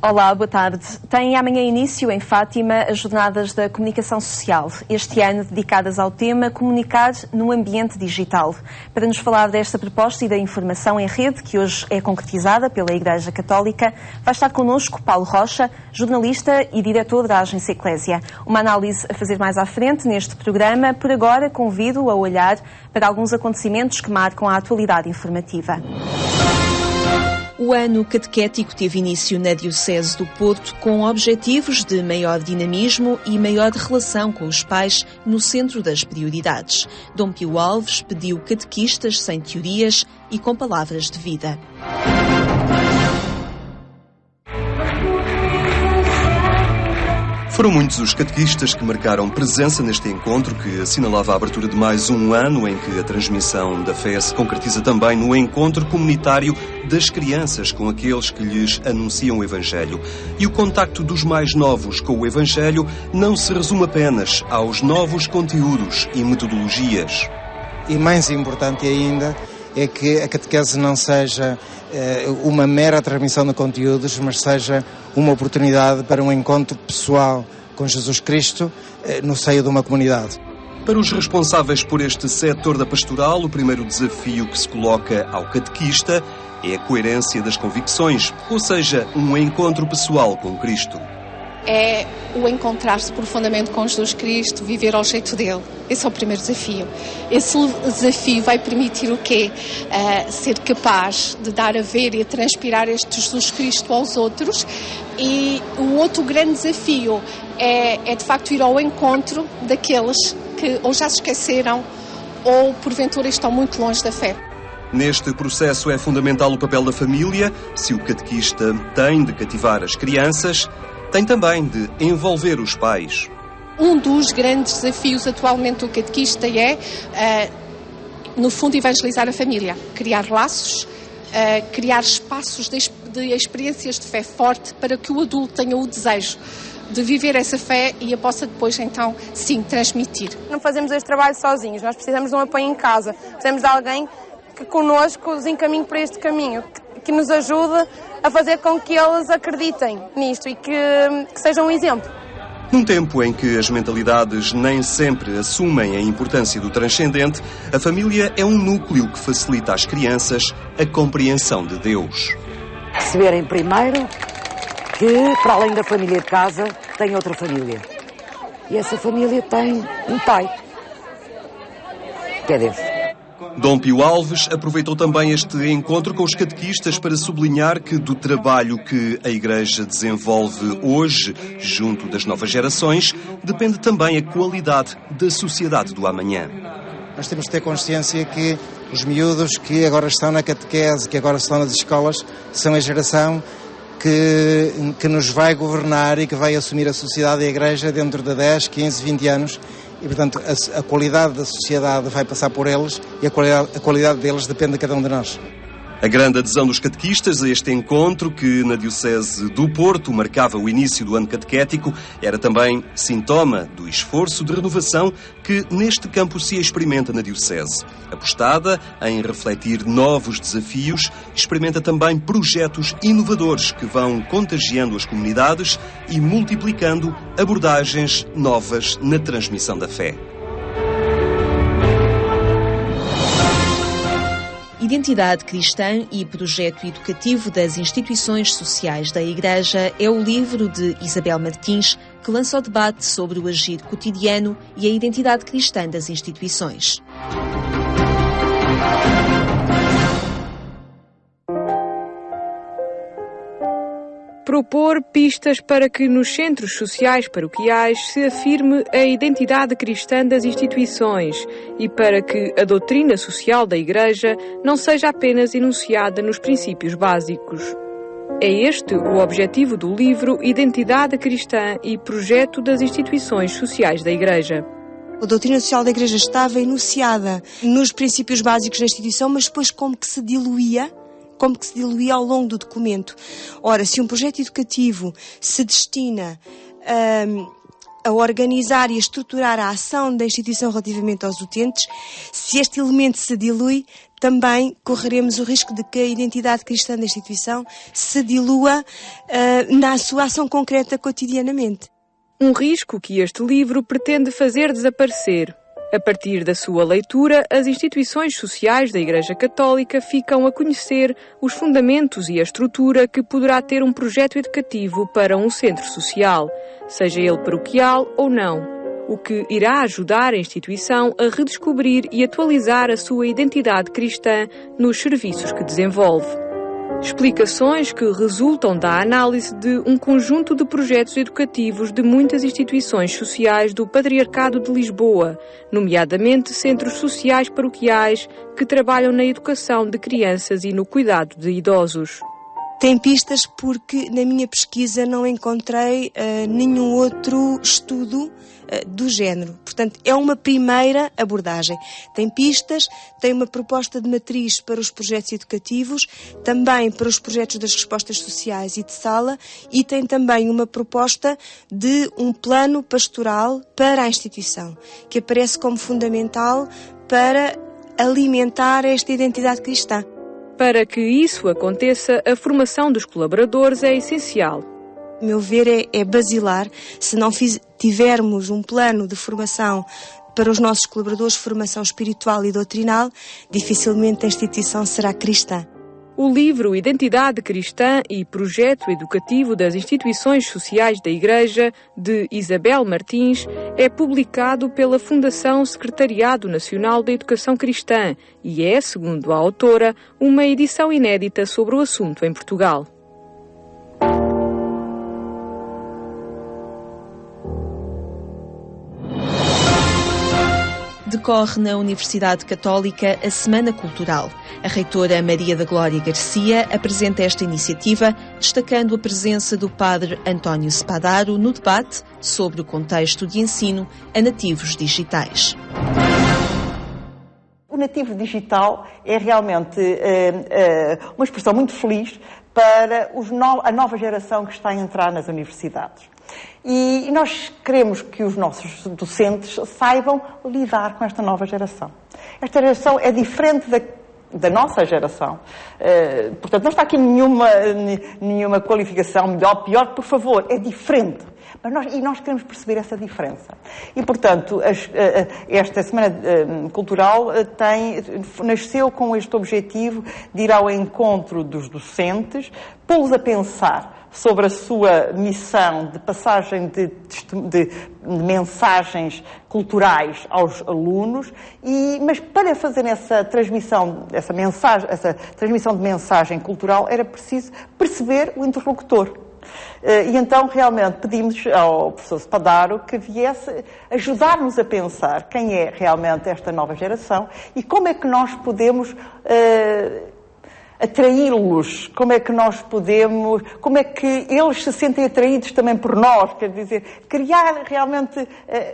Olá, boa tarde. Tem amanhã início em Fátima as Jornadas da Comunicação Social, este ano dedicadas ao tema Comunicar no Ambiente Digital. Para nos falar desta proposta e da informação em rede, que hoje é concretizada pela Igreja Católica, vai estar connosco Paulo Rocha, jornalista e diretor da Agência Eclésia. Uma análise a fazer mais à frente neste programa. Por agora, convido-o a olhar para alguns acontecimentos que marcam a atualidade informativa. O ano catequético teve início na Diocese do Porto com objetivos de maior dinamismo e maior relação com os pais no centro das prioridades. Dom Pio Alves pediu catequistas sem teorias e com palavras de vida. Foram muitos os catequistas que marcaram presença neste encontro que assinalava a abertura de mais um ano em que a transmissão da fé se concretiza também no encontro comunitário das crianças com aqueles que lhes anunciam o Evangelho. E o contacto dos mais novos com o Evangelho não se resume apenas aos novos conteúdos e metodologias. E mais importante ainda é que a catequese não seja uma mera transmissão de conteúdos, mas seja uma oportunidade para um encontro pessoal com Jesus Cristo no seio de uma comunidade. Para os responsáveis por este setor da pastoral, o primeiro desafio que se coloca ao catequista é a coerência das convicções, ou seja, um encontro pessoal com Cristo. É o encontrar-se profundamente com Jesus Cristo, viver ao jeito dele. Esse é o primeiro desafio. Esse desafio vai permitir o quê? Ser capaz de dar a ver e a transpirar este Jesus Cristo aos outros. E o outro grande desafio é de facto ir ao encontro daqueles que ou já se esqueceram ou porventura estão muito longe da fé. Neste processo é fundamental o papel da família. Se o catequista tem de cativar as crianças, tem também de envolver os pais. Um dos grandes desafios atualmente do catequista é, no fundo, evangelizar a família. Criar laços, criar espaços de experiências de fé forte para que o adulto tenha o desejo de viver essa fé e a possa depois, então, sim, transmitir. Não fazemos este trabalho sozinhos, nós precisamos de um apoio em casa. Precisamos de alguém que connosco os encaminhe para este caminho, que nos ajude a fazer com que eles acreditem nisto e que sejam um exemplo. Num tempo em que as mentalidades nem sempre assumem a importância do transcendente, a família é um núcleo que facilita às crianças a compreensão de Deus. Perceberem primeiro que, para além da família de casa, tem outra família. E essa família tem um pai, que é Deus. Dom Pio Alves aproveitou também este encontro com os catequistas para sublinhar que do trabalho que a Igreja desenvolve hoje, junto das novas gerações, depende também a qualidade da sociedade do amanhã. Nós temos de ter consciência que os miúdos que agora estão na catequese, que agora estão nas escolas, são a geração que nos vai governar e que vai assumir a sociedade e a Igreja dentro de 10, 15, 20 anos. E, portanto, a qualidade da sociedade vai passar por eles e a qualidade deles depende de cada um de nós. A grande adesão dos catequistas a este encontro, que na Diocese do Porto marcava o início do ano catequético, era também sintoma do esforço de renovação que neste campo se experimenta na Diocese. Apostada em refletir novos desafios, experimenta também projetos inovadores que vão contagiando as comunidades e multiplicando abordagens novas na transmissão da fé. Identidade Cristã e Projeto Educativo das Instituições Sociais da Igreja é o livro de Isabel Martins, que lança o debate sobre o agir cotidiano e a identidade cristã das instituições. Propor pistas para que nos centros sociais paroquiais se afirme a identidade cristã das instituições e para que a doutrina social da Igreja não seja apenas enunciada nos princípios básicos. É este o objetivo do livro Identidade Cristã e Projeto das Instituições Sociais da Igreja. A doutrina social da Igreja estava enunciada nos princípios básicos da instituição, mas depois como que se diluía ao longo do documento. Ora, se um projeto educativo se destina a organizar e a estruturar a ação da instituição relativamente aos utentes, se este elemento se dilui, também correremos o risco de que a identidade cristã da instituição se dilua na sua ação concreta cotidianamente. Um risco que este livro pretende fazer desaparecer. A partir da sua leitura, as instituições sociais da Igreja Católica ficam a conhecer os fundamentos e a estrutura que poderá ter um projeto educativo para um centro social, seja ele paroquial ou não, o que irá ajudar a instituição a redescobrir e atualizar a sua identidade cristã nos serviços que desenvolve. Explicações que resultam da análise de um conjunto de projetos educativos de muitas instituições sociais do Patriarcado de Lisboa, nomeadamente centros sociais paroquiais que trabalham na educação de crianças e no cuidado de idosos. Tem pistas porque na minha pesquisa não encontrei nenhum outro estudo do género. Portanto, é uma primeira abordagem. Tem pistas, tem uma proposta de matriz para os projetos educativos, também para os projetos das respostas sociais e de sala, e tem também uma proposta de um plano pastoral para a instituição, que aparece como fundamental para alimentar esta identidade cristã. Para que isso aconteça, a formação dos colaboradores é essencial. A meu ver, é basilar. Se não tivermos um plano de formação para os nossos colaboradores, formação espiritual e doutrinal, dificilmente a instituição será cristã. O livro Identidade Cristã e Projeto Educativo das Instituições Sociais da Igreja, de Isabel Martins, é publicado pela Fundação Secretariado Nacional da Educação Cristã e é, segundo a autora, uma edição inédita sobre o assunto em Portugal. Decorre na Universidade Católica a Semana Cultural. A reitora Maria da Glória Garcia apresenta esta iniciativa, destacando a presença do padre António Spadaro no debate sobre o contexto de ensino a nativos digitais. O nativo digital é realmente uma expressão muito feliz para a nova geração que está a entrar nas universidades. E nós queremos que os nossos docentes saibam lidar com esta nova geração. Esta geração é diferente da nossa geração. Portanto, não está aqui nenhuma qualificação melhor, pior, por favor, é diferente. Nós queremos perceber essa diferença. E, portanto, esta Semana Cultural nasceu com este objetivo de ir ao encontro dos docentes, pô-los a pensar sobre a sua missão de passagem de mensagens culturais aos alunos, mas para fazer essa transmissão de mensagem cultural era preciso perceber o interlocutor. E então realmente pedimos ao professor Spadaro que viesse ajudar-nos a pensar quem é realmente esta nova geração e como é que nós podemos atraí-los, como é que eles se sentem atraídos também por nós, quer dizer, criar realmente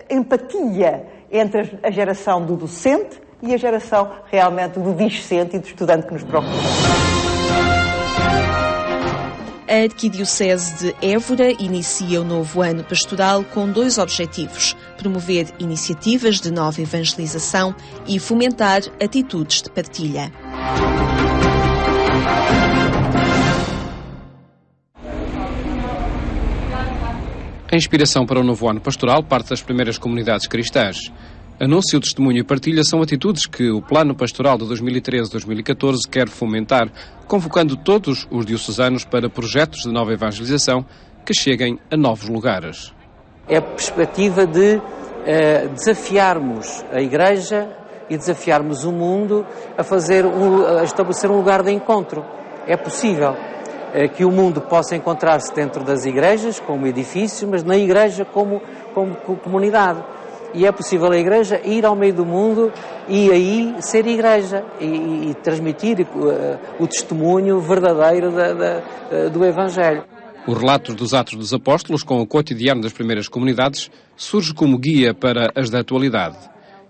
empatia entre a geração do docente e a geração realmente do discente e do estudante que nos procura. A Arquidiocese de Évora inicia o novo ano pastoral com 2 objetivos: promover iniciativas de nova evangelização e fomentar atitudes de partilha. A inspiração para o novo ano pastoral parte das primeiras comunidades cristãs. Anúncio, testemunho e partilha são atitudes que o Plano Pastoral de 2013-2014 quer fomentar, convocando todos os diocesanos para projetos de nova evangelização que cheguem a novos lugares. É a perspectiva de desafiarmos a Igreja e desafiarmos o mundo a estabelecer um lugar de encontro. É possível que o mundo possa encontrar-se dentro das igrejas, como edifício, mas na Igreja como comunidade. E é possível a Igreja ir ao meio do mundo e aí ser Igreja e transmitir o testemunho verdadeiro do Evangelho. O relato dos Atos dos Apóstolos com o cotidiano das primeiras comunidades surge como guia para as da atualidade.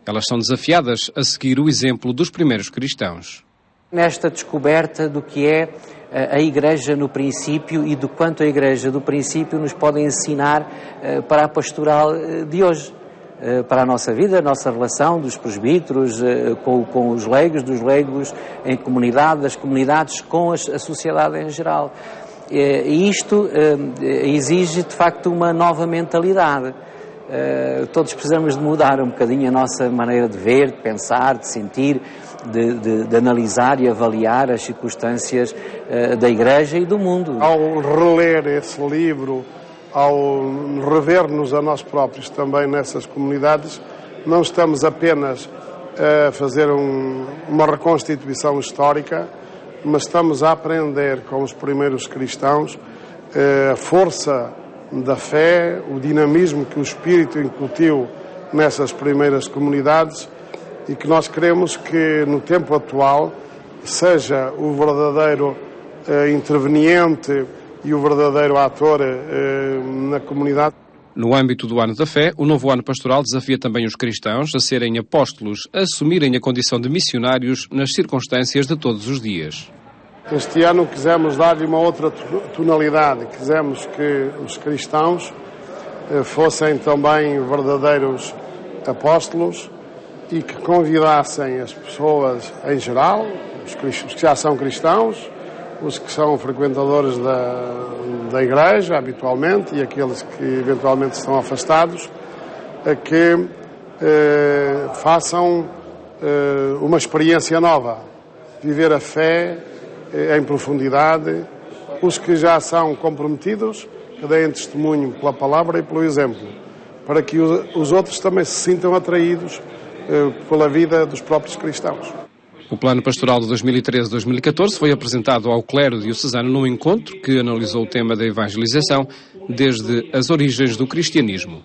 Elas são desafiadas a seguir o exemplo dos primeiros cristãos. Nesta descoberta do que é a Igreja no princípio e do quanto a Igreja do princípio nos pode ensinar para a pastoral de hoje, para a nossa vida, a nossa relação dos presbíteros com os leigos, dos leigos em comunidade, das comunidades com a sociedade em geral. E isto exige, de facto, uma nova mentalidade. Todos precisamos de mudar um bocadinho a nossa maneira de ver, de pensar, de sentir, de analisar e avaliar as circunstâncias da Igreja e do mundo. Ao reler esse livro, ao rever-nos a nós próprios também nessas comunidades, não estamos apenas a fazer uma reconstituição histórica, mas estamos a aprender com os primeiros cristãos a força da fé, o dinamismo que o Espírito incutiu nessas primeiras comunidades e que nós queremos que no tempo atual seja o verdadeiro interveniente e o verdadeiro ator na comunidade. No âmbito do Ano da Fé, o novo ano pastoral desafia também os cristãos a serem apóstolos, a assumirem a condição de missionários nas circunstâncias de todos os dias. Este ano quisemos dar-lhe uma outra tonalidade, quisemos que os cristãos fossem também verdadeiros apóstolos e que convidassem as pessoas em geral, os que já são cristãos, os que são frequentadores da Igreja habitualmente e aqueles que eventualmente estão afastados, a que façam uma experiência nova, viver a fé em profundidade, os que já são comprometidos, que deem testemunho pela palavra e pelo exemplo, para que os outros também se sintam atraídos pela vida dos próprios cristãos. O Plano Pastoral de 2013-2014 foi apresentado ao clero diocesano num encontro que analisou o tema da evangelização desde as origens do cristianismo.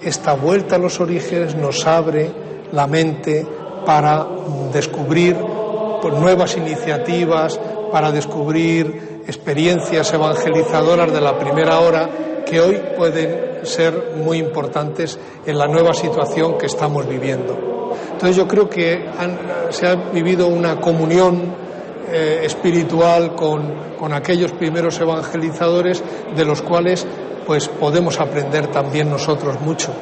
Esta vuelta a los orígenes nos abre la mente para descubrir nuevas iniciativas, para descubrir experiencias evangelizadoras de la primera hora que hoy pueden ser muy importantes en la nueva situación que estamos viviendo. Entonces yo creo que se ha vivido una comunión espiritual con aquellos primeros evangelizadores de los cuales pues podemos aprender también nosotros mucho.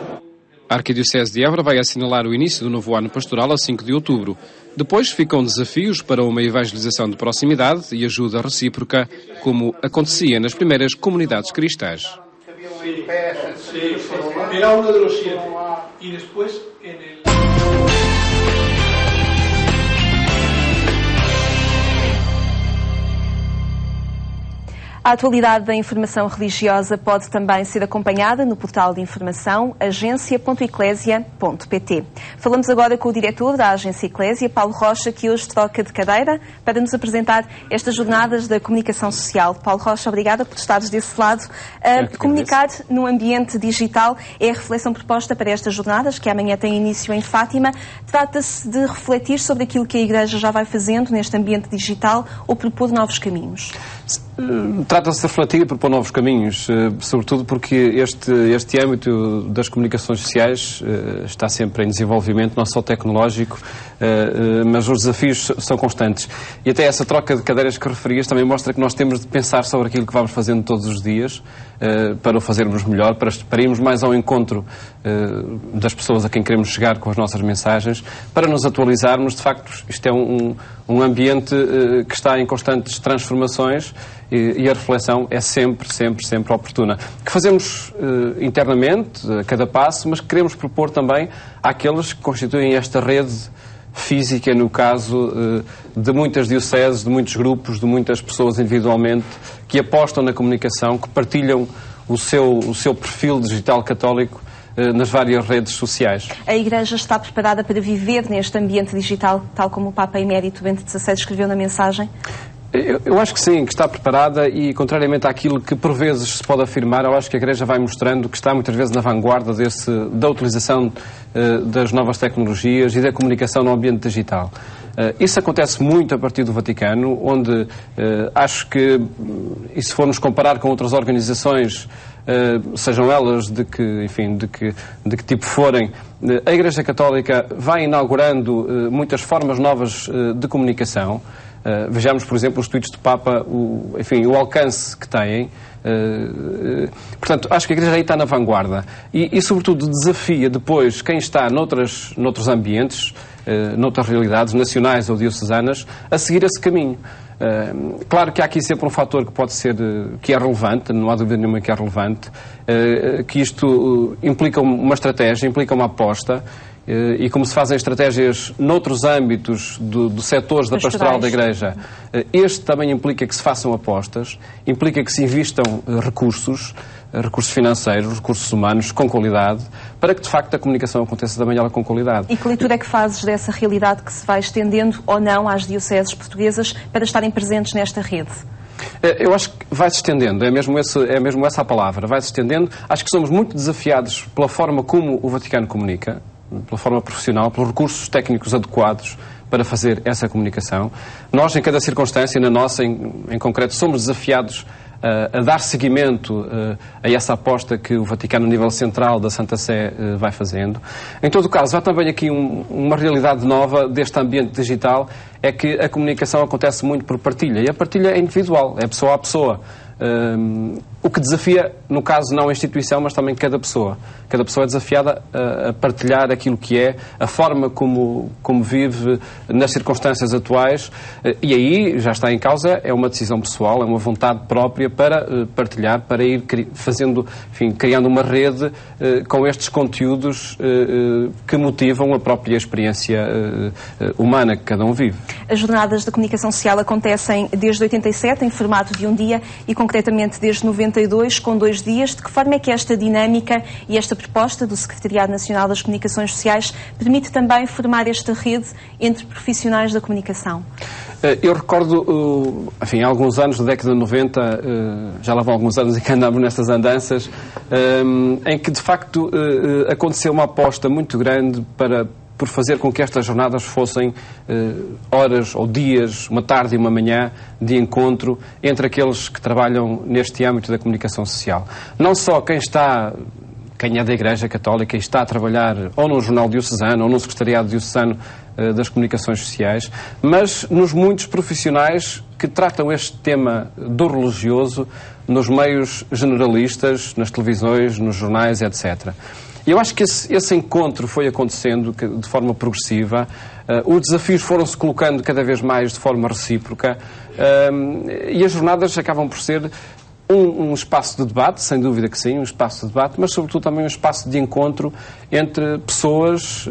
A Arquidiocese de Évora vai assinalar o início do novo ano pastoral a 5 de outubro. Depois ficam desafios para uma evangelização de proximidade e ajuda recíproca, como acontecia nas primeiras comunidades cristãs. Era uno de los 7 y después en el... A atualidade da informação religiosa pode também ser acompanhada no portal de informação agência.eclésia.pt. Falamos agora com o diretor da Agência Eclésia, Paulo Rocha, que hoje troca de cadeira para nos apresentar estas jornadas da comunicação social. Paulo Rocha, obrigada por estares desse lado. Comunicar no ambiente digital é a reflexão proposta para estas jornadas, que amanhã têm início em Fátima. Trata-se de refletir sobre aquilo que a Igreja já vai fazendo neste ambiente digital ou propor novos caminhos? Trata-se de refletir e propor novos caminhos, sobretudo porque este âmbito das comunicações sociais está sempre em desenvolvimento, não só tecnológico, mas os desafios são constantes. E até essa troca de cadeiras que referias também mostra que nós temos de pensar sobre aquilo que vamos fazendo todos os dias para o fazermos melhor, para irmos mais ao encontro das pessoas a quem queremos chegar com as nossas mensagens, para nos atualizarmos. De facto, isto é um ambiente que está em constantes transformações e a reflexão é sempre oportuna. Que fazemos internamente, a cada passo, mas que queremos propor também àqueles que constituem esta rede física, no caso de muitas dioceses, de muitos grupos, de muitas pessoas individualmente, que apostam na comunicação, que partilham o seu perfil digital católico nas várias redes sociais. A Igreja está preparada para viver neste ambiente digital, tal como o Papa Emérito Bento XVI escreveu na mensagem? Eu acho que sim, que está preparada e, contrariamente àquilo que por vezes se pode afirmar, eu acho que a Igreja vai mostrando que está muitas vezes na vanguarda da utilização das novas tecnologias e da comunicação no ambiente digital. Isso acontece muito a partir do Vaticano, onde acho que, e se formos comparar com outras organizações, sejam elas de que tipo forem, a Igreja Católica vai inaugurando muitas formas novas de comunicação, Vejamos, por exemplo, os tweets do Papa, o alcance que têm. Portanto, acho que a Igreja aí está na vanguarda e sobretudo, desafia depois quem está noutros ambientes, noutras realidades nacionais ou diocesanas, a seguir esse caminho. Claro que há aqui sempre um fator que pode ser, que é relevante, não há dúvida nenhuma que é relevante, que isto implica uma estratégia, implica uma aposta, e como se fazem estratégias noutros âmbitos dos setores da pastoral da Igreja, este também implica que se façam apostas, implica que se investam recursos financeiros, recursos humanos, com qualidade, para que de facto a comunicação aconteça também ela com qualidade. E que leitura é que fazes dessa realidade que se vai estendendo ou não às dioceses portuguesas para estarem presentes nesta rede? Eu acho que vai-se estendendo, é mesmo essa a palavra, vai-se estendendo. Acho que somos muito desafiados pela forma como o Vaticano comunica, pela forma profissional, pelos recursos técnicos adequados para fazer essa comunicação. Nós, em cada circunstância, na nossa em concreto, somos desafiados a dar seguimento a essa aposta que o Vaticano, a nível central da Santa Sé, vai fazendo. Em todo o caso, há também aqui uma realidade nova deste ambiente digital, é que a comunicação acontece muito por partilha, e a partilha é individual, é pessoa a pessoa. O que desafia, no caso, não a instituição, mas também cada pessoa. Cada pessoa é desafiada a partilhar aquilo que é, a forma como vive nas circunstâncias atuais, e aí já está em causa, é uma decisão pessoal, é uma vontade própria para partilhar, para ir fazendo, enfim, criando uma rede com estes conteúdos que motivam a própria experiência humana que cada um vive. As jornadas de comunicação social acontecem desde 87, em formato de um dia, e concretamente desde 92, com 2 dias. De que forma é que esta dinâmica e esta proposta do Secretariado Nacional das Comunicações Sociais permite também formar esta rede entre profissionais da comunicação? Eu recordo, enfim, há alguns anos, da década de 90, já lá vão alguns anos em que andamos nestas andanças, em que de facto aconteceu uma aposta muito grande por fazer com que estas jornadas fossem horas ou dias, uma tarde e uma manhã de encontro entre aqueles que trabalham neste âmbito da comunicação social. Não só quem é da Igreja Católica e está a trabalhar ou num jornal diocesano ou num secretariado diocesano das comunicações sociais, mas nos muitos profissionais que tratam este tema do religioso nos meios generalistas, nas televisões, nos jornais, etc. E eu acho que esse encontro foi acontecendo de forma progressiva, os desafios foram-se colocando cada vez mais de forma recíproca, e as jornadas acabam por ser um espaço de debate, sem dúvida que sim, um espaço de debate, mas sobretudo também um espaço de encontro entre pessoas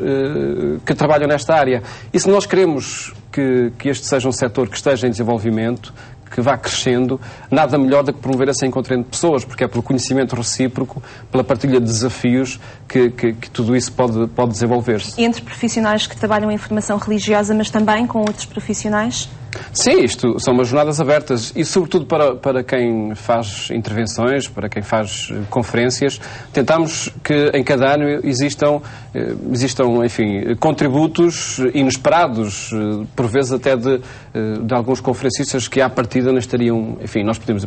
que trabalham nesta área. E se nós queremos que este seja um setor que esteja em desenvolvimento, que vá crescendo, nada melhor do que promover esse encontro entre pessoas, porque é pelo conhecimento recíproco, pela partilha de desafios que tudo isso pode desenvolver-se. Entre profissionais que trabalham em formação religiosa, mas também com outros profissionais? Sim, isto são umas jornadas abertas e, sobretudo, para quem faz intervenções, para quem faz conferências, tentamos que em cada ano existam, enfim, contributos inesperados, por vezes até de alguns conferencistas que à partida não estariam, enfim, nós podemos,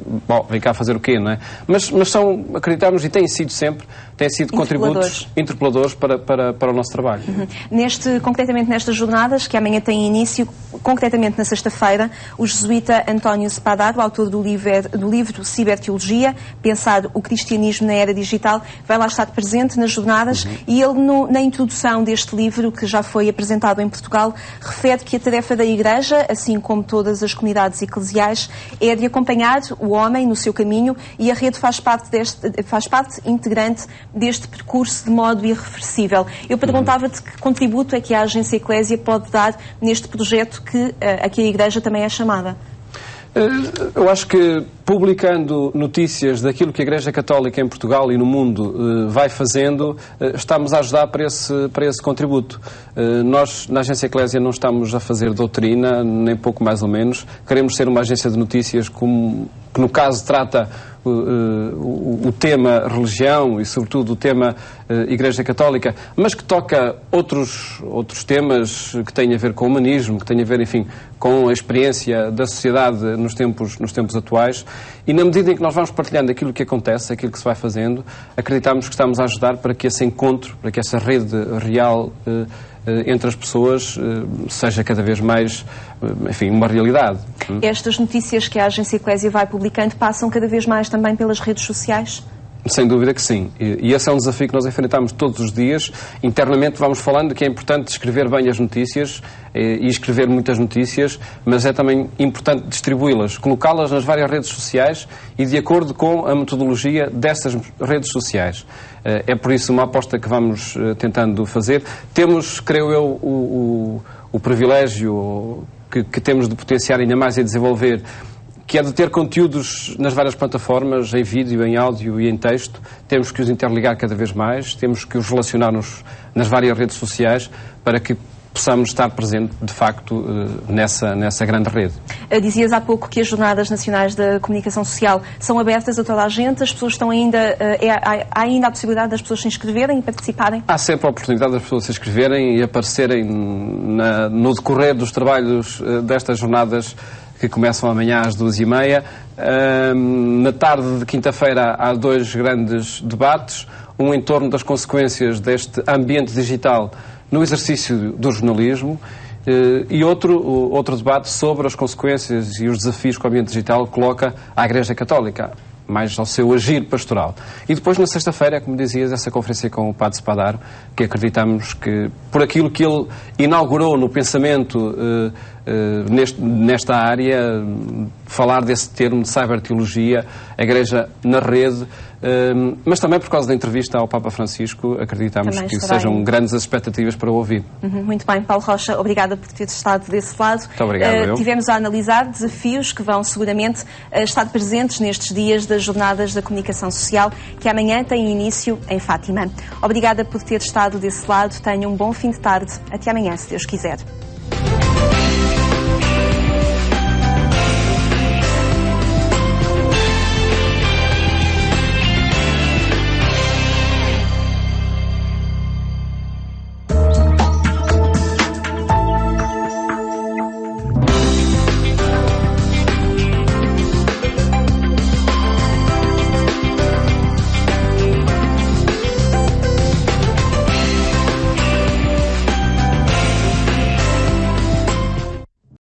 vem cá fazer o quê, não é? Mas acreditamos, e têm sido sempre, contributos interpeladores para o nosso trabalho. Concretamente nestas jornadas, que amanhã têm início, concretamente na sexta-feira, o jesuíta António Spadat, o autor do livro Ciberteologia, Pensar o Cristianismo na Era Digital, vai lá estar presente nas jornadas, e ele, na introdução deste livro, que já foi apresentado em Portugal, refere que a tarefa da Igreja, assim como todas as comunidades eclesiais, é de acompanhar o homem no seu caminho, e a rede faz parte integrante deste percurso de modo irreversível. Eu perguntava-te que contributo é que a Agência Eclésia pode dar neste projeto que aqui a Igreja também é chamada. Eu acho que, publicando notícias daquilo que a Igreja Católica em Portugal e no mundo vai fazendo, estamos a ajudar para esse contributo. Nós, na Agência Eclésia, não estamos a fazer doutrina, nem pouco mais ou menos. Queremos ser uma agência de notícias que, no caso, trata o tema religião e, sobretudo, o tema Igreja Católica, mas que toca outros temas que têm a ver com o humanismo, que têm a ver, enfim, com a experiência da sociedade nos tempos atuais. E na medida em que nós vamos partilhando aquilo que acontece, aquilo que se vai fazendo, acreditamos que estamos a ajudar para que esse encontro, para que essa rede real entre as pessoas seja cada vez mais, enfim, uma realidade. Estas notícias que a Agência Eclésia vai publicando passam cada vez mais também pelas redes sociais? Sem dúvida que sim. E esse é um desafio que nós enfrentamos todos os dias. Internamente vamos falando que é importante escrever bem as notícias e escrever muitas notícias, mas é também importante distribuí-las, colocá-las nas várias redes sociais e de acordo com a metodologia dessas redes sociais. É por isso uma aposta que vamos tentando fazer. Temos, creio eu, o privilégio que temos de potenciar ainda mais e desenvolver, que é de ter conteúdos nas várias plataformas, em vídeo, em áudio e em texto. Temos que os interligar cada vez mais, temos que os relacionar nas várias redes sociais para que possamos estar presentes, de facto, nessa grande rede. Dizias há pouco que as Jornadas Nacionais da Comunicação Social são abertas a toda a gente, as pessoas estão há ainda a possibilidade das pessoas se inscreverem e participarem? Há sempre a oportunidade das pessoas se inscreverem e aparecerem no decorrer dos trabalhos destas jornadas que começam amanhã às 2h30. Na tarde de quinta-feira há 2 grandes debates, um em torno das consequências deste ambiente digital no exercício do jornalismo e outro debate sobre as consequências e os desafios que o ambiente digital coloca à Igreja Católica, mais ao seu agir pastoral. E depois, na sexta-feira, como dizias, essa conferência com o Padre Spadaro, que acreditamos que, por aquilo que ele inaugurou no pensamento nesta área, falar desse termo de cyberteologia, a Igreja na rede, mas também por causa da entrevista ao Papa Francisco, acreditamos também que sejam grandes as expectativas para o ouvir. Muito bem, Paulo Rocha, obrigada por ter estado desse lado. Muito obrigado. Tivemos a analisar desafios que vão seguramente estar presentes nestes dias das Jornadas da Comunicação Social, que amanhã têm início em Fátima. Obrigada por ter estado desse lado, tenha um bom fim de tarde. Até amanhã, se Deus quiser.